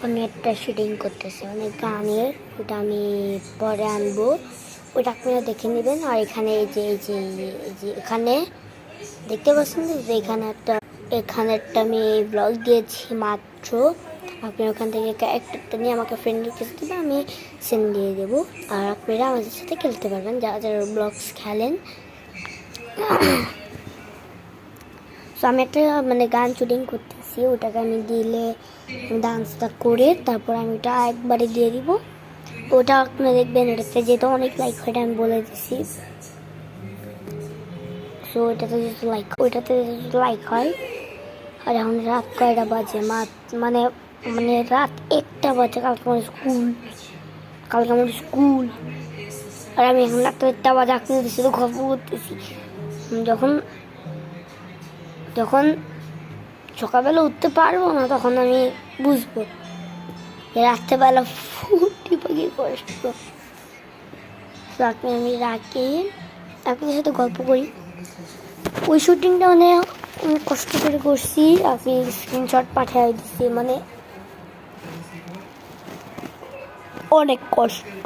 আমি একটা শুটিং করতেছি মানে গানের, ওটা আমি পরে আনবো, ওটা আপনারা দেখে নেবেন। আর এখানে এই যে এখানে দেখতে পাচ্ছেন যে এখানে একটা আমি ব্লগ দিয়েছি মাত্র। আপনি ওখান থেকে ক্যারেক্টারটা নিয়ে আমাকে ফ্রেন্ড রিকোয়েস্ট দেবে, আমি সেন্ড দিয়ে দেবো। আর আপনারা আমাদের সাথে খেলতে পারবেন যারা যারা ব্লগস খেলেন। সো আমি একটা মানে গান শুটিং করতেছি, ওটাকে আমি দিলে ডান্সটা করে তারপর আমি ওটা একবারে দিয়ে দিব। ওটা আপনারা দেখবেন, ওটাতে যেহেতু অনেক লাইক হয় আমি বলে দিচ্ছি। সো ওইটাতে যদি লাইক হয়, আর এখন রাত কয়টা বাজে, মানে মানে রাত 1টা বাজে। কালকে আমার স্কুল আর আমি এখন রাত 1টা বাজে আপনাদের সাথে গল্প করতেছি। যখন যখন সকালবেলা উঠতে পারবো না তখন আমি বুঝবো রাত্রেবেলা ফুটি পাখি কষ্ট। আপনি আমি রাখি আপনাদের সাথে গল্প করি। ওই শুটিংটা মানে অনেক কষ্ট করে করছি, আপনি স্ক্রিনশট পাঠিয়ে দিচ্ছি, মানে অনেক কষ্ট।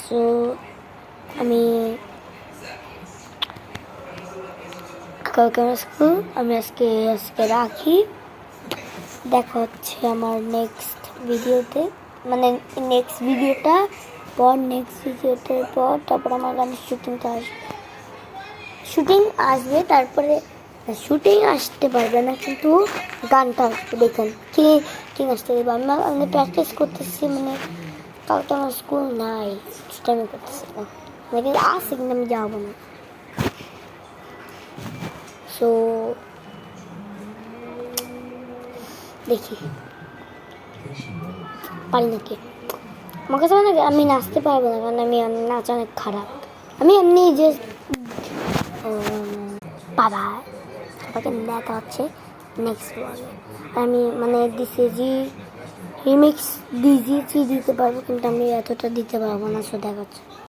তো আমি কালকে স্কুল, আমি আজকে রাখি। দেখা হচ্ছে আমার নেক্সট ভিডিওতে, মানে নেক্সট ভিডিওটার পর তারপর আমার গানের শুটিং আসবে। তারপরে শুটিং আসতে পারবে না কিন্তু গানটা আসবে, দেখেন কি আসতে দেবো। আমি প্র্যাকটিস করতেছি, মানে কালকে আমার স্কুল নাই, সেটা আমি করতেছিলাম, মানে আসে কিন্তু আমি যাবো না। সো দেখি পারি নাকি। আমার কাছে মনে হয় আমি নাচতে পারবো না, কারণ আমি নাচ অনেক খারাপ। আমি এমনি যে বাবাকে দেখা হচ্ছে নেক্সট ব্লগে। আমি মানে ডিসিজি রিমিক্স দিতে পারবো, কিন্তু আমি এতটা দিতে পারবো না। সো দেখা হচ্ছে।